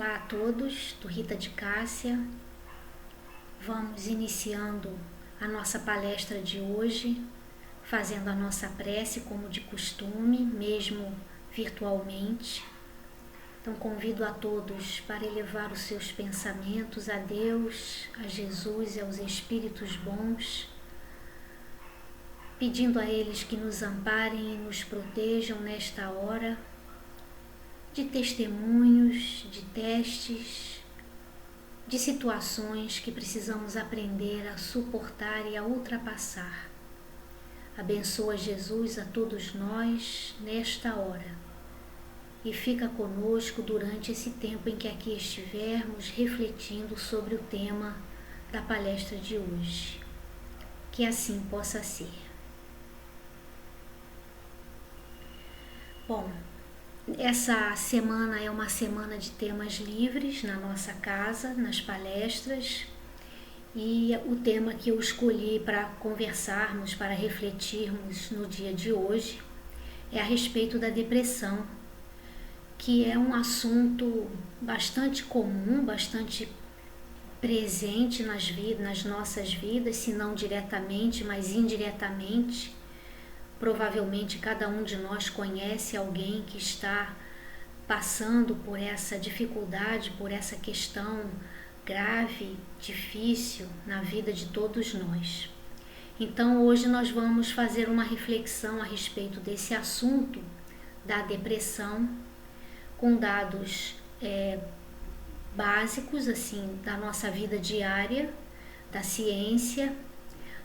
Olá a todos, do Rita de Cássia. Vamos iniciando a nossa palestra de hoje, fazendo a nossa prece como de costume, mesmo virtualmente. Então convido a todos para elevar os seus pensamentos a Deus, a Jesus e aos Espíritos bons, pedindo a eles que nos amparem e nos protejam nesta hora de testemunhos, de testes, de situações que precisamos aprender a suportar e a ultrapassar. Abençoa Jesus a todos nós nesta hora e fica conosco durante esse tempo em que aqui estivermos refletindo sobre o tema da palestra de hoje. Que assim possa ser. Bom, essa semana é uma semana de temas livres na nossa casa, nas palestras, e o tema que eu escolhi para conversarmos, para refletirmos no dia de hoje, é a respeito da depressão, que é um assunto bastante comum, bastante presente nas nossas vidas, se não diretamente, mas indiretamente. Provavelmente cada um de nós conhece alguém que está passando por essa dificuldade, por essa questão grave, difícil na vida de todos nós. Então hoje nós vamos fazer uma reflexão a respeito desse assunto da depressão, com dados básicos assim da nossa vida diária, da ciência,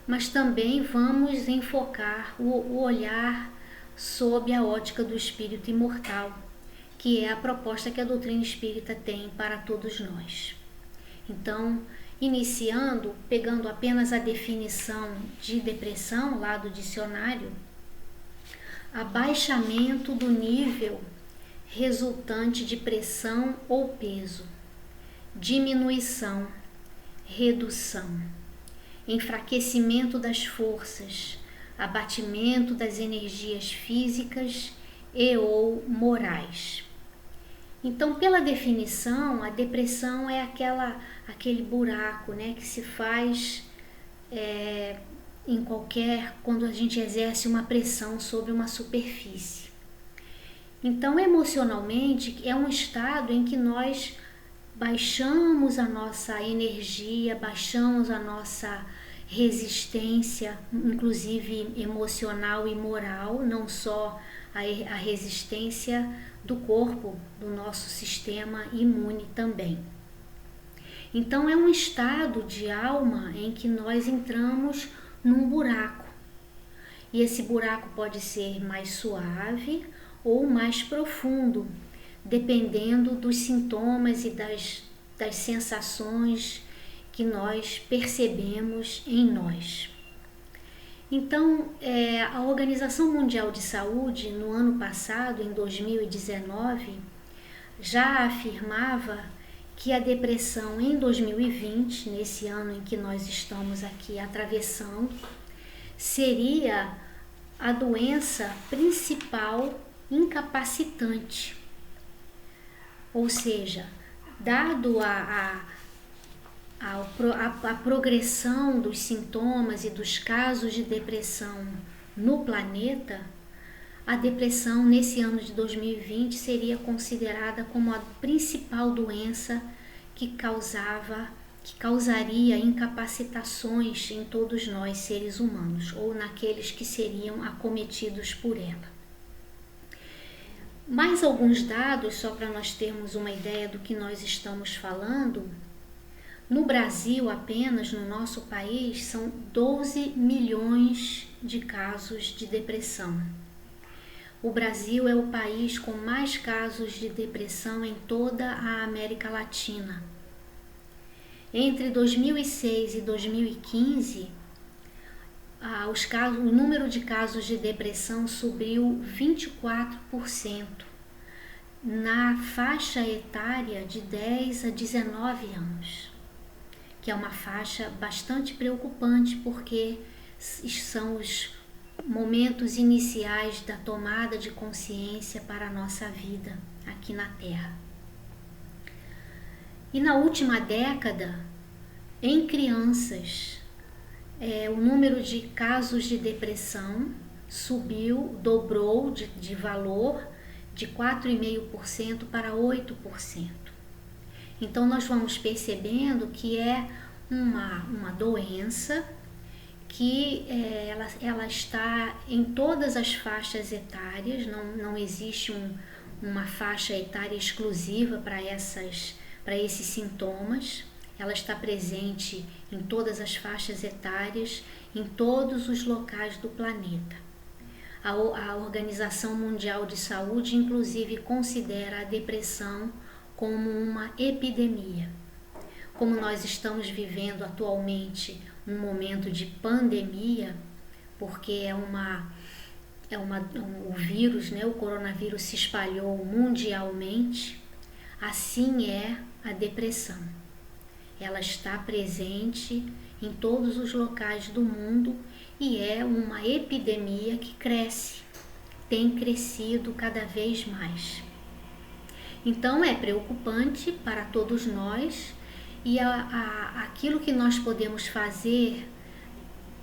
mas também vamos enfocar o olhar sob a ótica do espírito imortal, que é a proposta que a doutrina espírita tem para todos nós. Então, iniciando, pegando apenas a definição de depressão lá do dicionário: abaixamento do nível resultante de pressão ou peso, diminuição, redução, enfraquecimento das forças, abatimento das energias físicas e ou morais. Então, pela definição, a depressão é aquele buraco, né, que se faz quando a gente exerce uma pressão sobre uma superfície. Então, emocionalmente, é um estado em que nós baixamos a nossa energia, baixamos a nossa resistência, inclusive emocional e moral, não só a resistência do corpo, do nosso sistema imune também. Então é um estado de alma em que nós entramos num buraco. E esse buraco pode ser mais suave ou mais profundo, dependendo dos sintomas e das sensações que nós percebemos em nós. Então, a Organização Mundial de Saúde, no ano passado, em 2019, já afirmava que a depressão em 2020, nesse ano em que nós estamos aqui atravessando, seria a doença principal incapacitante. Ou seja, dado a progressão dos sintomas e dos casos de depressão no planeta, a depressão nesse ano de 2020 seria considerada como a principal doença que causaria incapacitações em todos nós, seres humanos, ou naqueles que seriam acometidos por ela. Mais alguns dados, só para nós termos uma ideia do que nós estamos falando. No Brasil, apenas no nosso país, são 12 milhões de casos de depressão. O Brasil é o país com mais casos de depressão em toda a América Latina. Entre 2006 e 2015, o número de casos de depressão subiu 24% na faixa etária de 10 a 19 anos, que é uma faixa bastante preocupante, porque são os momentos iniciais da tomada de consciência para a nossa vida aqui na Terra. E na última década, em crianças, o número de casos de depressão subiu, dobrou de valor de 4,5% para 8%. Então nós vamos percebendo que é uma doença que ela está em todas as faixas etárias, não existe uma faixa etária exclusiva para esses sintomas. Ela está presente em todas as faixas etárias, em todos os locais do planeta. A Organização Mundial de Saúde, inclusive, considera a depressão como uma epidemia. Como nós estamos vivendo atualmente um momento de pandemia, porque o vírus, né, o coronavírus se espalhou mundialmente, assim é a depressão. Ela está presente em todos os locais do mundo e é uma epidemia que cresce, tem crescido cada vez mais. Então é preocupante para todos nós e aquilo que nós podemos fazer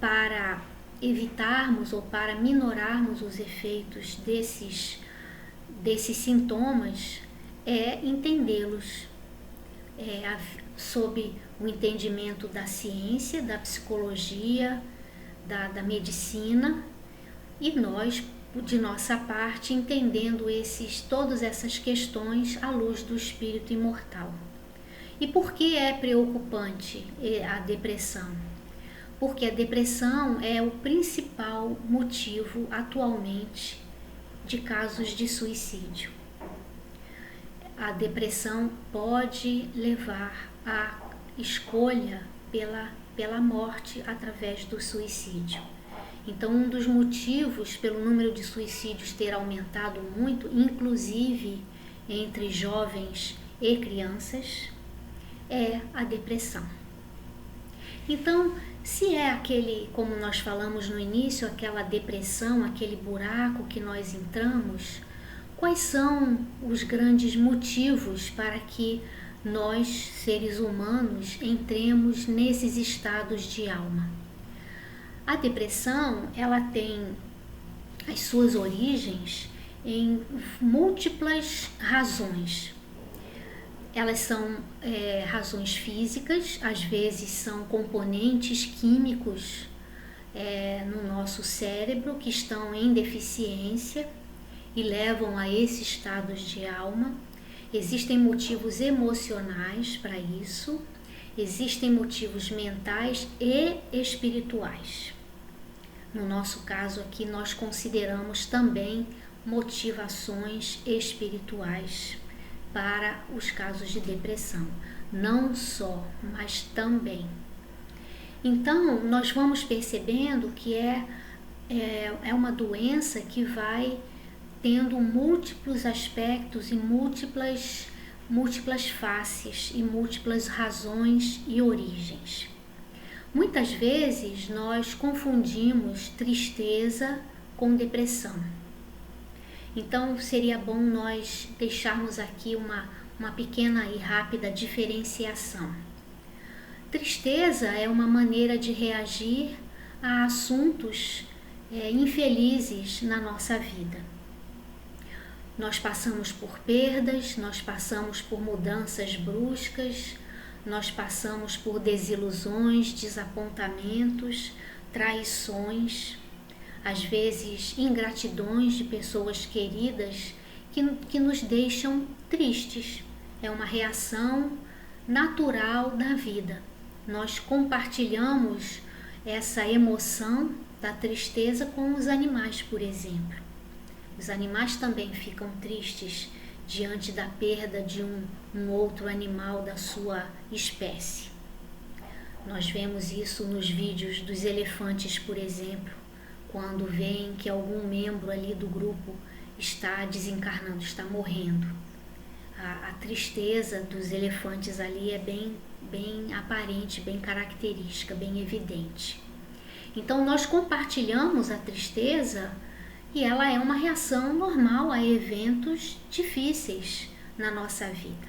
para evitarmos ou para minorarmos os efeitos desses sintomas é entendê-los sob o entendimento da ciência, da psicologia, da medicina, e nós, de nossa parte, entendendo todas essas questões à luz do espírito imortal. E por que é preocupante a depressão? Porque a depressão é o principal motivo atualmente de casos de suicídio. A depressão pode levar à escolha pela morte através do suicídio. Então, um dos motivos pelo número de suicídios ter aumentado muito, inclusive entre jovens e crianças, é a depressão. Então, se é como nós falamos no início, aquela depressão, aquele buraco que nós entramos, quais são os grandes motivos para que nós, seres humanos, entremos nesses estados de alma? A depressão, ela tem as suas origens em múltiplas razões. Elas são razões físicas, às vezes são componentes químicos no nosso cérebro que estão em deficiência e levam a esses estados de alma. Existem motivos emocionais para isso, existem motivos mentais e espirituais. No nosso caso aqui, nós consideramos também motivações espirituais para os casos de depressão. Não só, mas também. Então, nós vamos percebendo que é uma doença que vai tendo múltiplos aspectos e múltiplas faces e múltiplas razões e origens. Muitas vezes nós confundimos tristeza com depressão. Então seria bom nós deixarmos aqui uma pequena e rápida diferenciação. Tristeza é uma maneira de reagir a assuntos infelizes na nossa vida. Nós passamos por perdas, nós passamos por mudanças bruscas, nós passamos por desilusões, desapontamentos, traições, às vezes ingratidões de pessoas queridas que nos deixam tristes. É uma reação natural da vida. Nós compartilhamos essa emoção da tristeza com os animais, por exemplo. Os animais também ficam tristes diante da perda de um outro animal da sua espécie. Nós vemos isso nos vídeos dos elefantes, por exemplo, quando veem que algum membro ali do grupo está desencarnando, está morrendo. A tristeza dos elefantes ali é bem aparente, bem característica, bem evidente. Então nós compartilhamos a tristeza e ela é uma reação normal a eventos difíceis na nossa vida.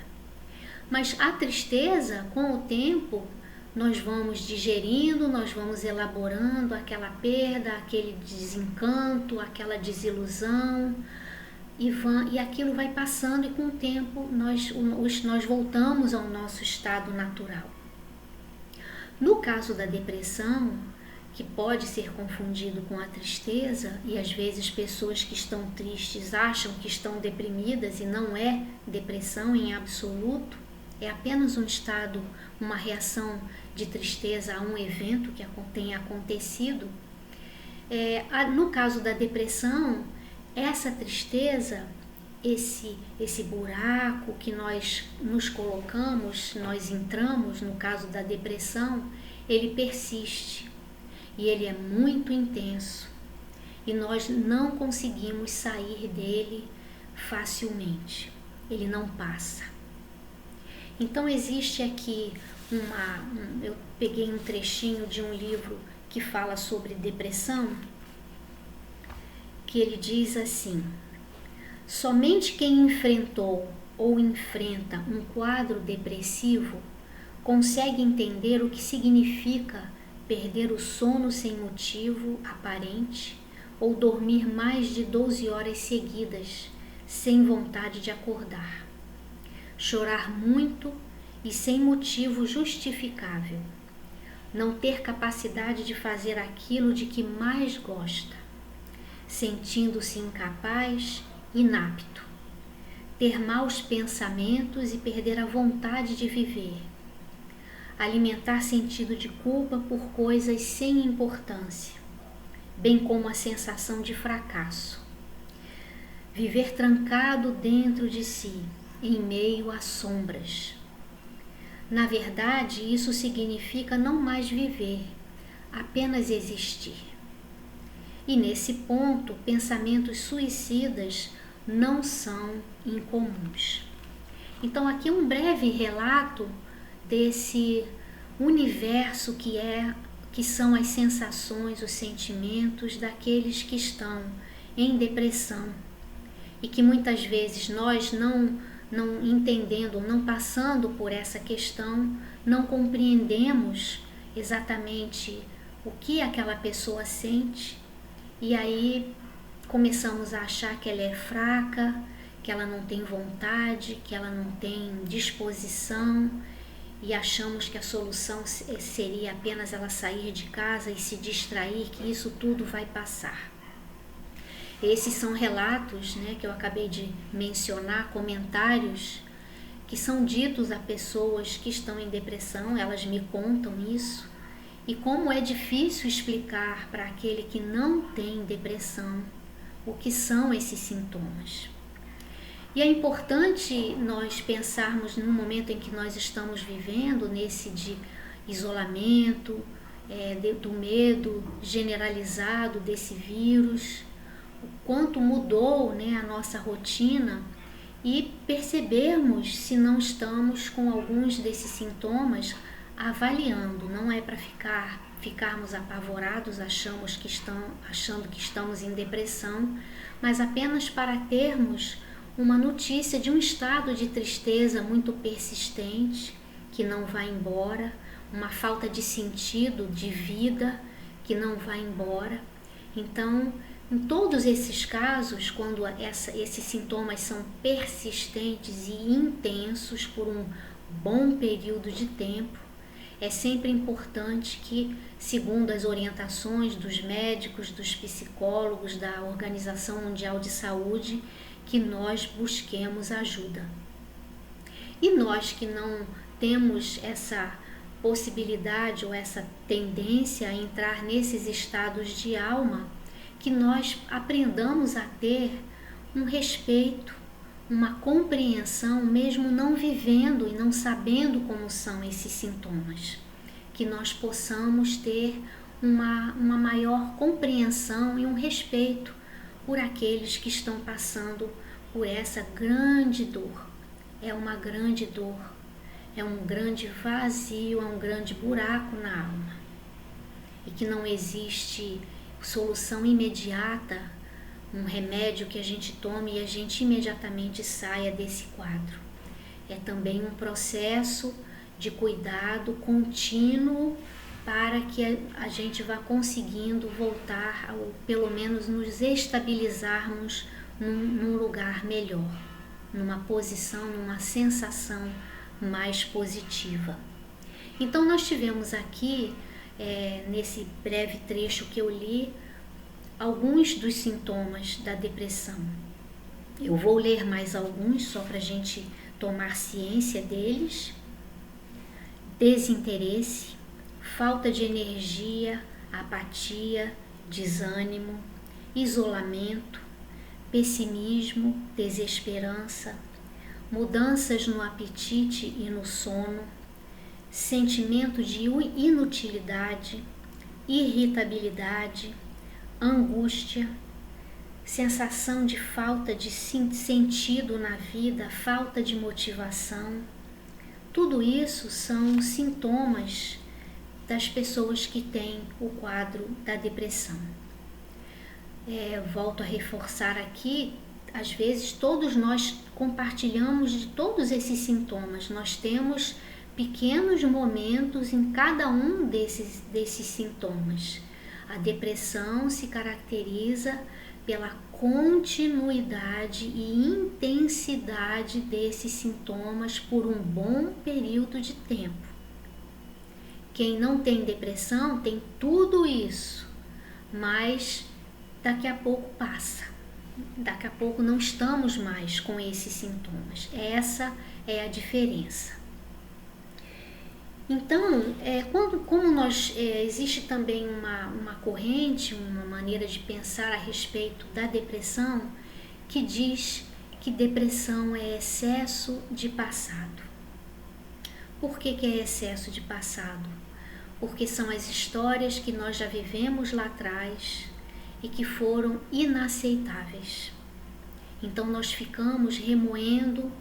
Mas a tristeza, com o tempo, nós vamos digerindo, nós vamos elaborando aquela perda, aquele desencanto, aquela desilusão, e aquilo vai passando, e com o tempo nós voltamos ao nosso estado natural. No caso da depressão, que pode ser confundido com a tristeza, e às vezes pessoas que estão tristes acham que estão deprimidas, e não é depressão em absoluto, é apenas um estado, uma reação de tristeza a um evento que tenha acontecido. No caso da depressão, essa tristeza, esse buraco que nós nos colocamos, nós entramos, no caso da depressão, ele persiste e ele é muito intenso e nós não conseguimos sair dele facilmente, ele não passa. Então existe aqui eu peguei um trechinho de um livro que fala sobre depressão, que ele diz assim: somente quem enfrentou ou enfrenta um quadro depressivo consegue entender o que significa perder o sono sem motivo aparente ou dormir mais de 12 horas seguidas sem vontade de acordar, chorar muito e sem motivo justificável, não ter capacidade de fazer aquilo de que mais gosta, sentindo-se incapaz, inapto, ter maus pensamentos e perder a vontade de viver, alimentar sentido de culpa por coisas sem importância, bem como a sensação de fracasso, viver trancado dentro de si, em meio a sombras. Na verdade, isso significa não mais viver, apenas existir. E nesse ponto, pensamentos suicidas não são incomuns. Então aqui um breve relato desse universo que são as sensações, os sentimentos daqueles que estão em depressão e que muitas vezes nós não entendendo, não passando por essa questão, não compreendemos exatamente o que aquela pessoa sente, e aí começamos a achar que ela é fraca, que ela não tem vontade, que ela não tem disposição, e achamos que a solução seria apenas ela sair de casa e se distrair, que isso tudo vai passar. Esses são relatos, que eu acabei de mencionar, comentários que são ditos a pessoas que estão em depressão, elas me contam isso, e como é difícil explicar para aquele que não tem depressão o que são esses sintomas. E é importante nós pensarmos no momento em que nós estamos vivendo, nesse de isolamento, do medo generalizado desse vírus, o quanto mudou a nossa rotina, e percebermos se não estamos com alguns desses sintomas, avaliando. Não é para ficarmos apavorados, achando que estamos em depressão, mas apenas para termos uma notícia de um estado de tristeza muito persistente, que não vai embora, uma falta de sentido de vida que não vai embora. Então, em todos esses casos, quando esses sintomas são persistentes e intensos por um bom período de tempo, é sempre importante que, segundo as orientações dos médicos, dos psicólogos, da Organização Mundial de Saúde, que nós busquemos ajuda. E nós que não temos essa possibilidade ou essa tendência a entrar nesses estados de alma, que nós aprendamos a ter um respeito, uma compreensão, mesmo não vivendo e não sabendo como são esses sintomas, que nós possamos ter uma maior compreensão e um respeito por aqueles que estão passando por essa grande dor. É uma grande dor, é um grande vazio, é um grande buraco na alma, e que não existe solução imediata, um remédio que a gente tome e a gente imediatamente saia desse quadro. é também um processo de cuidado contínuo para que a gente vá conseguindo voltar, ou pelo menos nos estabilizarmos num lugar melhor, numa posição, numa sensação mais positiva. Então nós tivemos aqui, nesse breve trecho que eu li, alguns dos sintomas da depressão. Eu vou ler mais alguns só para a gente tomar ciência deles. Desinteresse, falta de energia, apatia, desânimo, isolamento, pessimismo, desesperança, mudanças no apetite e no sono, sentimento de inutilidade, irritabilidade, angústia, sensação de falta de sentido na vida, falta de motivação. Tudo isso são sintomas das pessoas que têm o quadro da depressão. Volto a reforçar aqui, às vezes todos nós compartilhamos de todos esses sintomas. Nós temos pequenos momentos em cada um desses sintomas. A depressão se caracteriza pela continuidade e intensidade desses sintomas por um bom período de tempo. Quem não tem depressão tem tudo isso, mas daqui a pouco passa. Daqui a pouco não estamos mais com esses sintomas. Essa é a diferença. Então, existe também uma corrente, uma maneira de pensar a respeito da depressão que diz que depressão é excesso de passado. Por que é excesso de passado? Porque são as histórias que nós já vivemos lá atrás e que foram inaceitáveis. Então nós ficamos remoendo,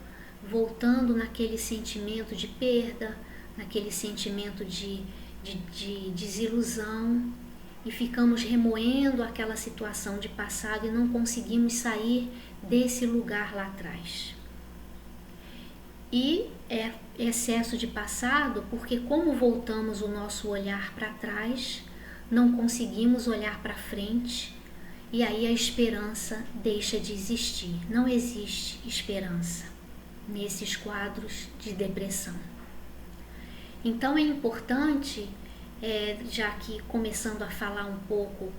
voltando naquele sentimento de perda, naquele sentimento de desilusão, e ficamos remoendo aquela situação de passado e não conseguimos sair desse lugar lá atrás. E é excesso de passado porque, como voltamos o nosso olhar para trás, não conseguimos olhar para frente, e aí a esperança deixa de existir. Não existe esperança nesses quadros de depressão. Então é importante, já que começando a falar um pouco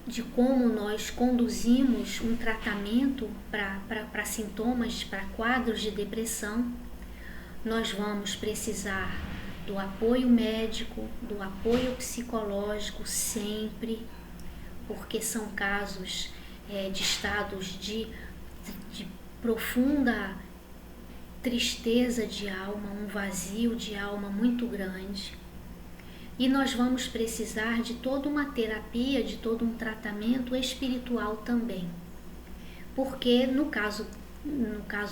de como nós conduzimos um tratamento para sintomas, para quadros de depressão, nós vamos precisar do apoio médico, do apoio psicológico sempre, porque são casos de estados de profunda tristeza de alma, um vazio de alma muito grande. E nós vamos precisar de toda uma terapia, de todo um tratamento espiritual também. Porque no caso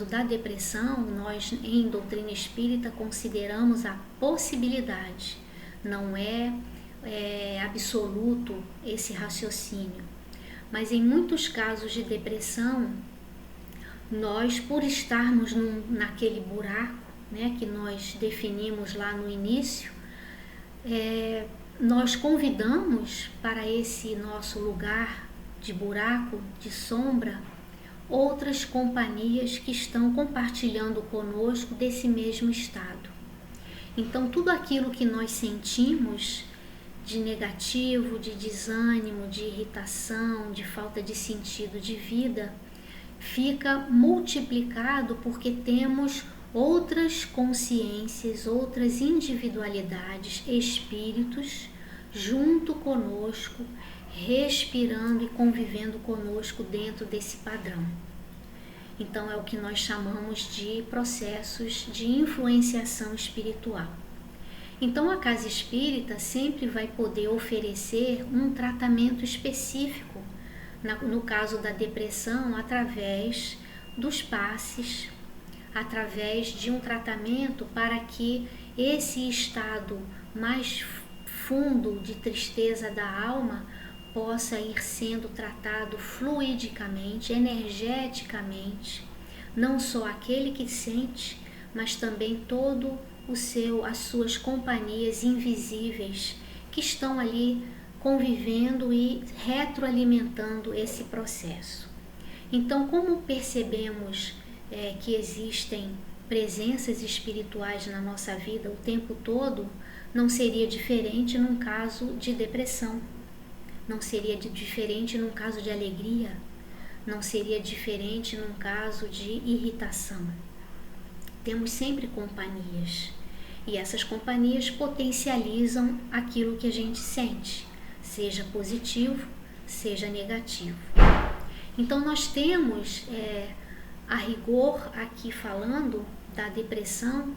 da depressão, nós em doutrina espírita consideramos a possibilidade, não é absoluto esse raciocínio. Mas em muitos casos de depressão, nós, por estarmos naquele buraco, né, que nós definimos lá no início, nós convidamos para esse nosso lugar de buraco, de sombra, outras companhias que estão compartilhando conosco desse mesmo estado. Então, tudo aquilo que nós sentimos de negativo, de desânimo, de irritação, de falta de sentido de vida, fica multiplicado porque temos outras consciências, outras individualidades, espíritos junto conosco, respirando e convivendo conosco dentro desse padrão. Então é o que nós chamamos de processos de influenciação espiritual. Então a casa espírita sempre vai poder oferecer um tratamento específico, no caso da depressão, através dos passes, através de um tratamento para que esse estado mais fundo de tristeza da alma possa ir sendo tratado fluidicamente, energeticamente, não só aquele que sente, mas também todo as suas companhias invisíveis que estão ali convivendo e retroalimentando esse processo. Então, como percebemos que existem presenças espirituais na nossa vida o tempo todo, não seria diferente num caso de depressão, não seria diferente num caso de alegria, não seria diferente num caso de irritação. Temos sempre companhias, e essas companhias potencializam aquilo que a gente sente, seja positivo, seja negativo. Então nós temos, a rigor aqui falando da depressão,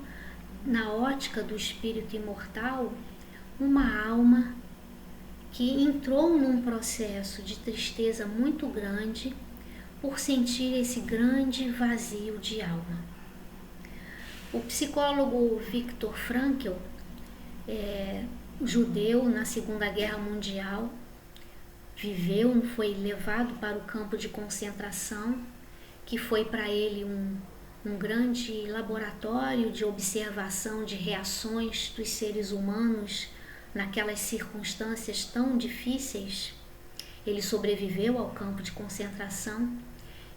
na ótica do espírito imortal, uma alma que entrou num processo de tristeza muito grande por sentir esse grande vazio de alma. O psicólogo Viktor Frankl, judeu na Segunda Guerra Mundial, foi levado para o campo de concentração, que foi para ele um grande laboratório de observação de reações dos seres humanos naquelas circunstâncias tão difíceis. Ele sobreviveu ao campo de concentração,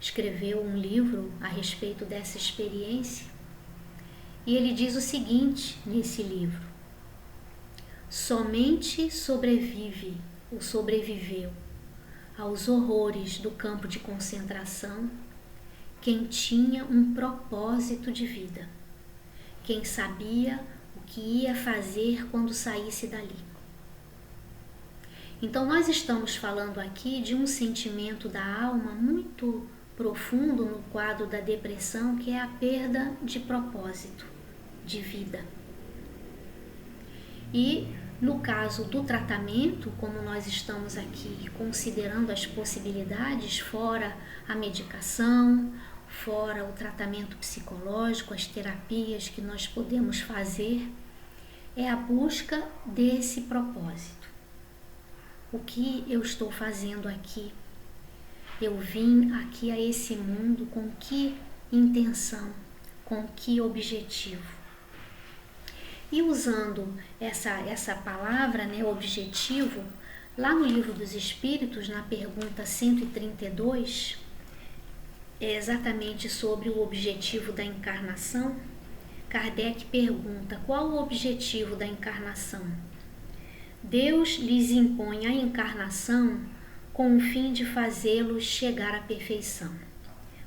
escreveu um livro a respeito dessa experiência, e ele diz o seguinte nesse livro: somente sobreviveu aos horrores do campo de concentração quem tinha um propósito de vida, quem sabia o que ia fazer quando saísse dali. Então nós estamos falando aqui de um sentimento da alma muito profundo no quadro da depressão, que é a perda de propósito de vida. E no caso do tratamento, como nós estamos aqui considerando as possibilidades, fora a medicação, fora o tratamento psicológico, as terapias que nós podemos fazer, é a busca desse propósito. O que eu estou fazendo aqui? Eu vim aqui a esse mundo com que intenção, com que objetivo? E usando essa palavra, objetivo, lá no Livro dos Espíritos, na pergunta 132, é exatamente sobre o objetivo da encarnação. Kardec pergunta: qual o objetivo da encarnação? Deus lhes impõe a encarnação com o fim de fazê-los chegar à perfeição.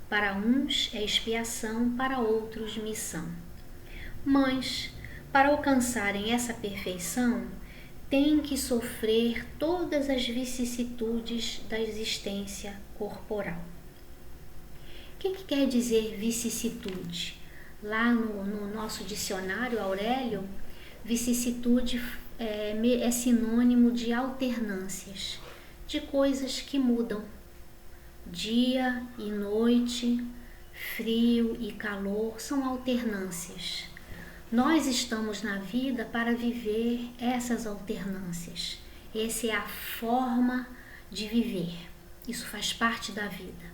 Para uns é expiação, para outros missão. Mas, para alcançarem essa perfeição, têm que sofrer todas as vicissitudes da existência corporal. O que quer dizer vicissitude? Lá no nosso dicionário Aurélio, vicissitude é sinônimo de alternâncias, de coisas que mudam. Dia e noite, frio e calor são alternâncias. Nós estamos na vida para viver essas alternâncias. Essa é a forma de viver. Isso faz parte da vida.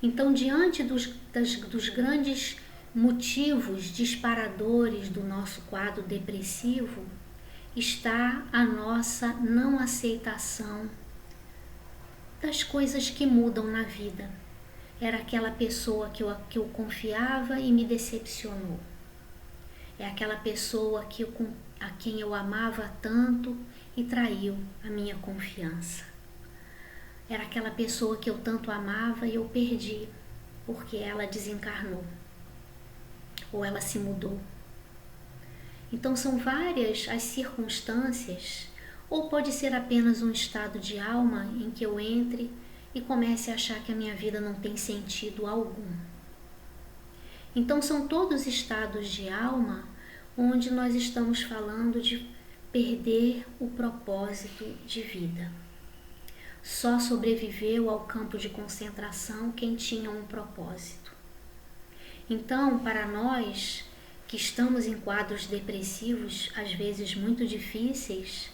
Então, diante dos grandes motivos disparadores do nosso quadro depressivo, está a nossa não aceitação das coisas que mudam na vida. Era aquela pessoa que eu confiava e me decepcionou. É aquela pessoa a quem eu amava tanto e traiu a minha confiança. Era aquela pessoa que eu tanto amava e eu perdi, porque ela desencarnou, ou ela se mudou. Então são várias as circunstâncias, ou pode ser apenas um estado de alma em que eu entre e comece a achar que a minha vida não tem sentido algum. Então são todos estados de alma onde nós estamos falando de perder o propósito de vida. Só sobreviveu ao campo de concentração quem tinha um propósito. Então, para nós que estamos em quadros depressivos, às vezes muito difíceis,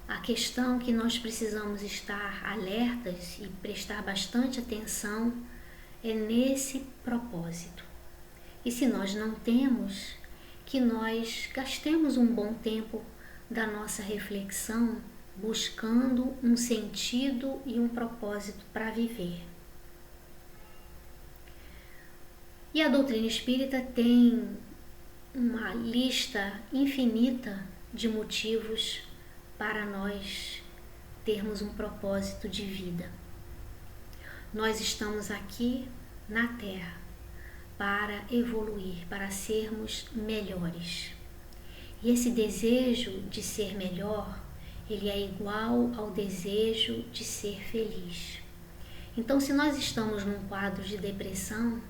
a questão que nós precisamos estar alertas e prestar bastante atenção é nesse propósito. E se nós não temos, que nós gastemos um bom tempo da nossa reflexão buscando um sentido e um propósito para viver. E a doutrina espírita tem uma lista infinita de motivos para nós termos um propósito de vida. Nós estamos aqui na Terra para evoluir, para sermos melhores. E esse desejo de ser melhor, ele é igual ao desejo de ser feliz. Então, se nós estamos num quadro de depressão,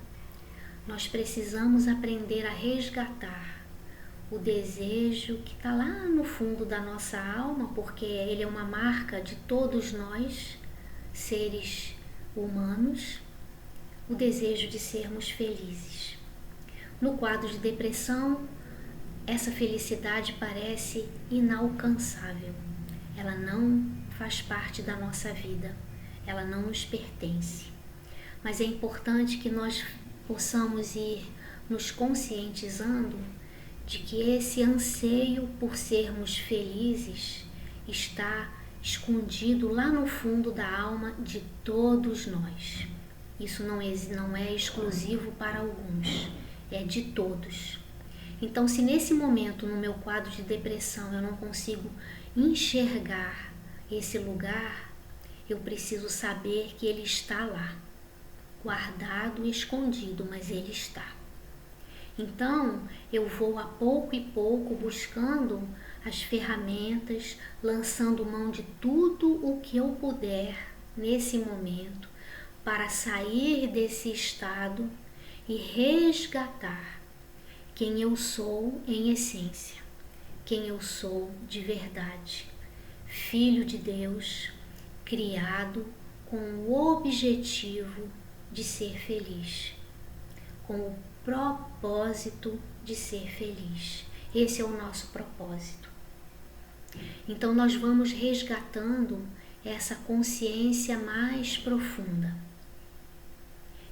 nós precisamos aprender a resgatar o desejo que está lá no fundo da nossa alma, porque ele é uma marca de todos nós, seres humanos, o desejo de sermos felizes. No quadro de depressão, essa felicidade parece inalcançável. Ela não faz parte da nossa vida, ela não nos pertence. Mas é importante que nós possamos ir nos conscientizando de que esse anseio por sermos felizes está escondido lá no fundo da alma de todos nós. Isso não é exclusivo para alguns, é de todos. Então, se nesse momento, no meu quadro de depressão, eu não consigo enxergar esse lugar, eu preciso saber que ele está lá, guardado e escondido, mas ele está. Então, eu vou a pouco e pouco buscando as ferramentas, lançando mão de tudo o que eu puder nesse momento para sair desse estado e resgatar quem eu sou em essência, quem eu sou de verdade, filho de Deus, criado com o objetivo de ser feliz, com o propósito de ser feliz. Esse é o nosso propósito. Então nós vamos resgatando essa consciência mais profunda.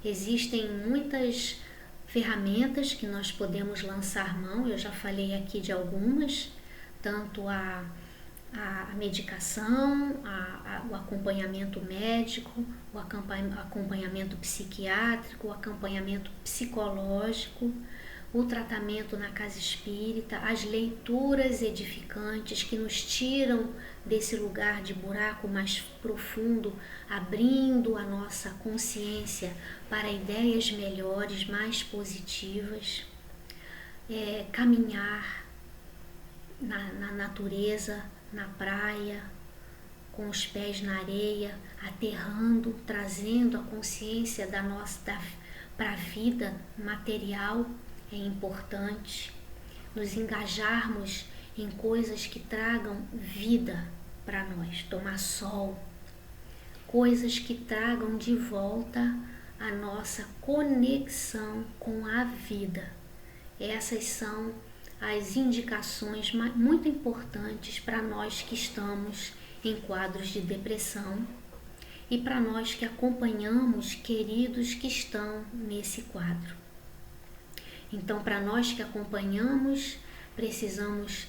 Existem muitas ferramentas que nós podemos lançar mão, eu já falei aqui de algumas, tanto a medicação, o acompanhamento médico, o acompanhamento psiquiátrico, o acompanhamento psicológico, o tratamento na casa espírita, as leituras edificantes que nos tiram desse lugar de buraco mais profundo, abrindo a nossa consciência para ideias melhores, mais positivas, caminhar na natureza, na praia, com os pés na areia, aterrando, trazendo a consciência para a vida material. É importante nos engajarmos em coisas que tragam vida para nós, tomar sol, coisas que tragam de volta a nossa conexão com a vida. Essas são as indicações muito importantes para nós que estamos em quadros de depressão e para nós que acompanhamos queridos que estão nesse quadro. Então, para nós que acompanhamos, precisamos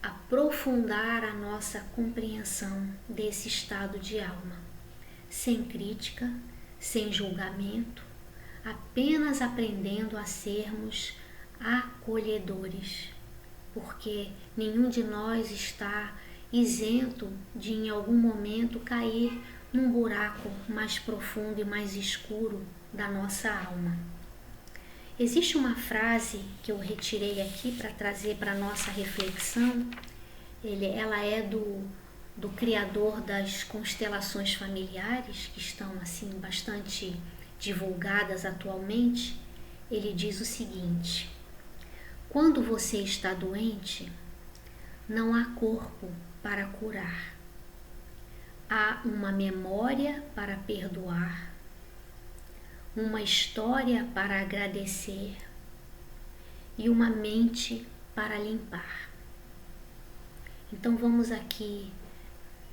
aprofundar a nossa compreensão desse estado de alma, sem crítica, sem julgamento, apenas aprendendo a sermos acolhedores, porque nenhum de nós está isento de em algum momento cair num buraco mais profundo e mais escuro da nossa alma. Existe uma frase que eu retirei aqui para trazer para a nossa reflexão. Ela é do criador das constelações familiares, que estão assim bastante divulgadas atualmente. Ele diz o seguinte: quando você está doente, não há corpo para curar. Há uma memória para perdoar, uma história para agradecer e uma mente para limpar. Então vamos aqui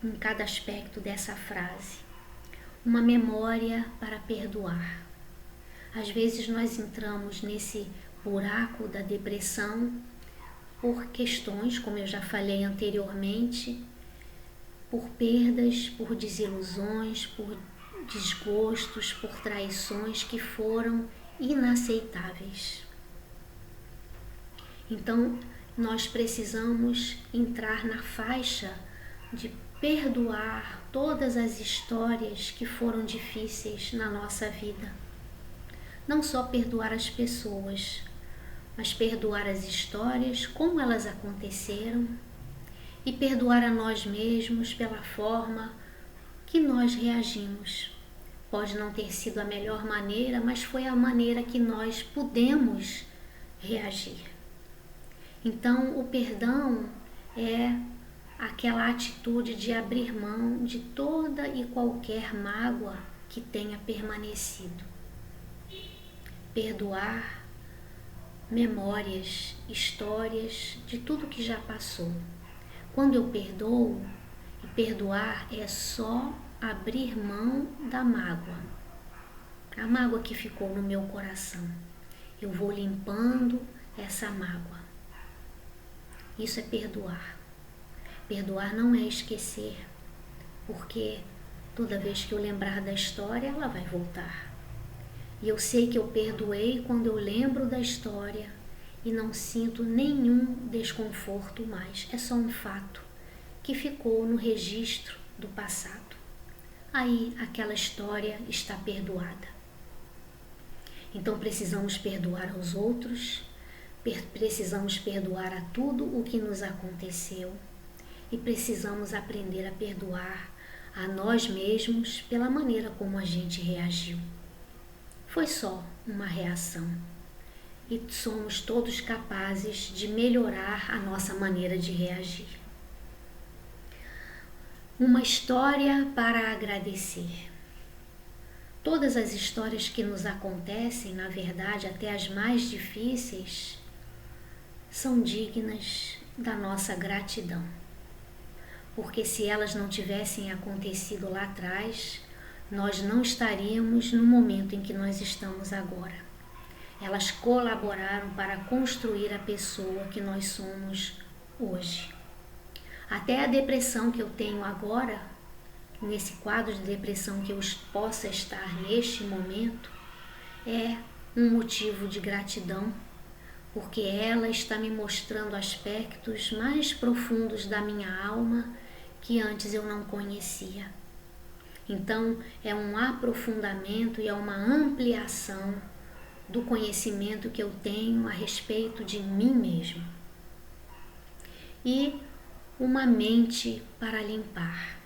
em cada aspecto dessa frase. Uma memória para perdoar. Às vezes nós entramos nesse buraco da depressão por questões, como eu já falei anteriormente, por perdas, por desilusões, por desgostos, por traições que foram inaceitáveis. Então, nós precisamos entrar na faixa de perdoar todas as histórias que foram difíceis na nossa vida. Não só perdoar as pessoas, mas perdoar as histórias, como elas aconteceram, e perdoar a nós mesmos pela forma que nós reagimos. Pode não ter sido a melhor maneira, mas foi a maneira que nós pudemos reagir. Então, o perdão é aquela atitude de abrir mão de toda e qualquer mágoa que tenha permanecido. Perdoar memórias, histórias de tudo que já passou. Quando eu perdoo, e perdoar é só abrir mão da mágoa. A mágoa que ficou no meu coração. Eu vou limpando essa mágoa. Isso é perdoar. Perdoar não é esquecer, porque toda vez que eu lembrar da história, ela vai voltar. E eu sei que eu perdoei quando eu lembro da história e não sinto nenhum desconforto mais. É só um fato que ficou no registro do passado. Aí aquela história está perdoada. Então precisamos perdoar aos outros, precisamos perdoar a tudo o que nos aconteceu e precisamos aprender a perdoar a nós mesmos pela maneira como a gente reagiu. Foi só uma reação e somos todos capazes de melhorar a nossa maneira de reagir. Uma história para agradecer. Todas as histórias que nos acontecem, na verdade, até as mais difíceis, são dignas da nossa gratidão. Porque se elas não tivessem acontecido lá atrás, nós não estaríamos no momento em que nós estamos agora. Elas colaboraram para construir a pessoa que nós somos hoje. Até a depressão que eu tenho agora, nesse quadro de depressão que eu possa estar neste momento, é um motivo de gratidão, porque ela está me mostrando aspectos mais profundos da minha alma que antes eu não conhecia. Então, é um aprofundamento e é uma ampliação do conhecimento que eu tenho a respeito de mim mesmo. E uma mente para limpar.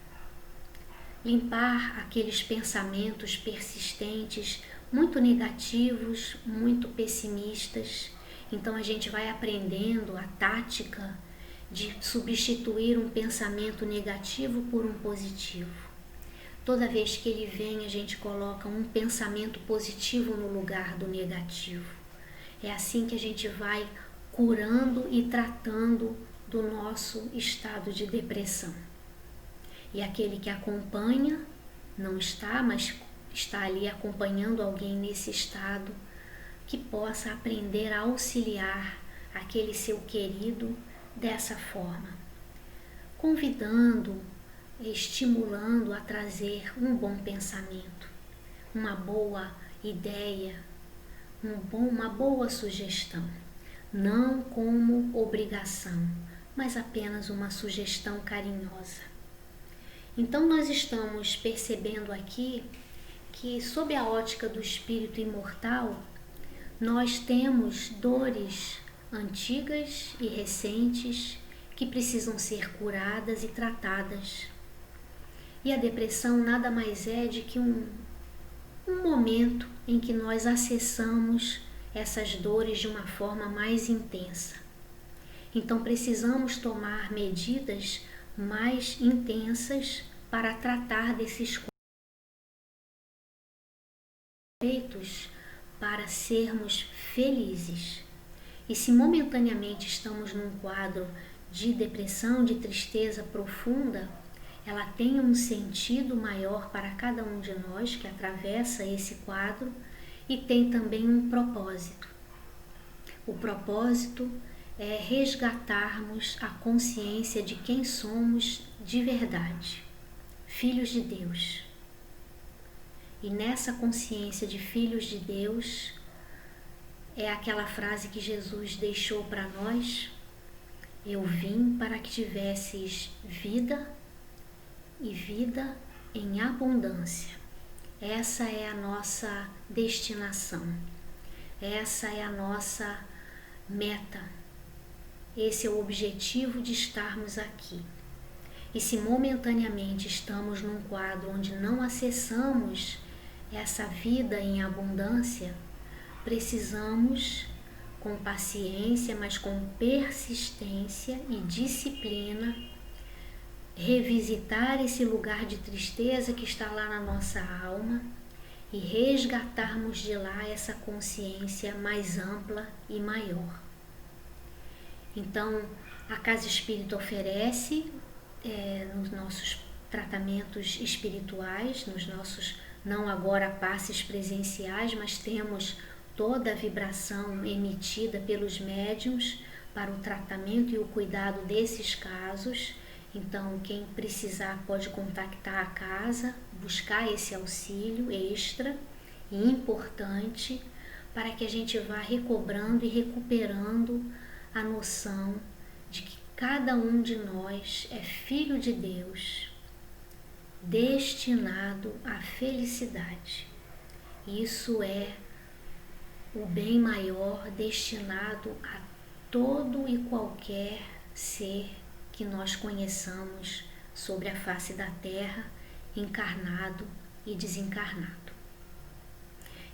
Limpar aqueles pensamentos persistentes, muito negativos, muito pessimistas. Então a gente vai aprendendo a tática de substituir um pensamento negativo por um positivo. Toda vez que ele vem, a gente coloca um pensamento positivo no lugar do negativo. É assim que a gente vai curando e tratando do nosso estado de depressão. E aquele que acompanha, não está, mas está ali acompanhando alguém nesse estado, que possa aprender a auxiliar aquele seu querido dessa forma, convidando, estimulando a trazer um bom pensamento, uma boa ideia, uma boa sugestão, não como obrigação, mas apenas uma sugestão carinhosa. Então nós estamos percebendo aqui que, sob a ótica do espírito imortal, nós temos dores antigas e recentes que precisam ser curadas e tratadas. E a depressão nada mais é de que um momento em que nós acessamos essas dores de uma forma mais intensa. Então precisamos tomar medidas mais intensas para tratar desses conceitos, para sermos felizes. E se momentaneamente estamos num quadro de depressão, de tristeza profunda, ela tem um sentido maior para cada um de nós que atravessa esse quadro e tem também um propósito. O propósito é resgatarmos a consciência de quem somos de verdade, filhos de Deus. E nessa consciência de filhos de Deus é aquela frase que Jesus deixou para nós: eu vim para que tivesses vida e vida em abundância. Essa é a nossa destinação, essa é a nossa meta, esse é o objetivo de estarmos aqui. E se momentaneamente estamos num quadro onde não acessamos essa vida em abundância, precisamos, com paciência, mas com persistência e disciplina, revisitar esse lugar de tristeza que está lá na nossa alma e resgatarmos de lá essa consciência mais ampla e maior. Então, a Casa Espírita oferece nos nossos tratamentos espirituais, nos nossos, não agora passes presenciais, mas temos toda a vibração emitida pelos médiuns para o tratamento e o cuidado desses casos. Então, quem precisar pode contactar a casa, buscar esse auxílio extra e importante para que a gente vá recobrando e recuperando a noção de que cada um de nós é filho de Deus, destinado à felicidade. Isso é o bem maior destinado a todo e qualquer ser que nós conheçamos sobre a face da terra, encarnado e desencarnado.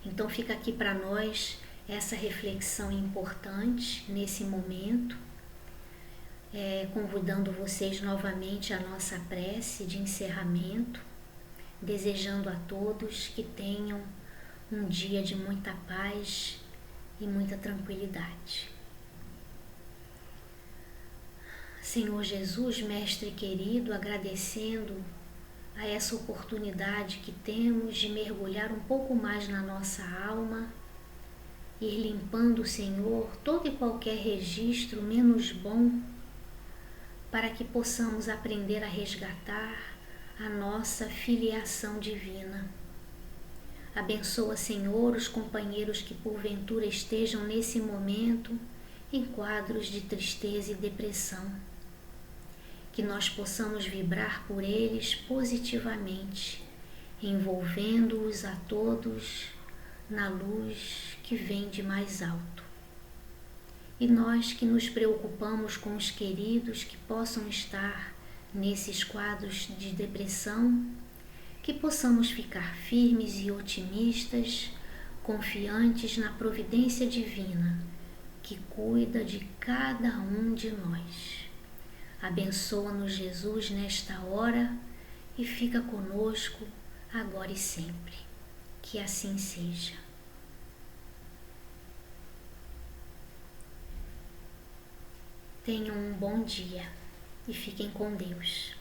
Então fica aqui para nós essa reflexão importante nesse momento, convidando vocês novamente à nossa prece de encerramento, desejando a todos que tenham um dia de muita paz e muita tranquilidade. Senhor Jesus, Mestre querido, agradecendo a essa oportunidade que temos de mergulhar um pouco mais na nossa alma, ir limpando, Senhor, todo e qualquer registro menos bom, para que possamos aprender a resgatar a nossa filiação divina. Abençoa, Senhor, os companheiros que porventura estejam nesse momento em quadros de tristeza e depressão. Que nós possamos vibrar por eles positivamente, envolvendo-os a todos na luz que vem de mais alto. E nós que nos preocupamos com os queridos que possam estar nesses quadros de depressão, que possamos ficar firmes e otimistas, confiantes na providência divina que cuida de cada um de nós. Abençoa-nos, Jesus, nesta hora e fica conosco agora e sempre. Que assim seja. Tenham um bom dia e fiquem com Deus.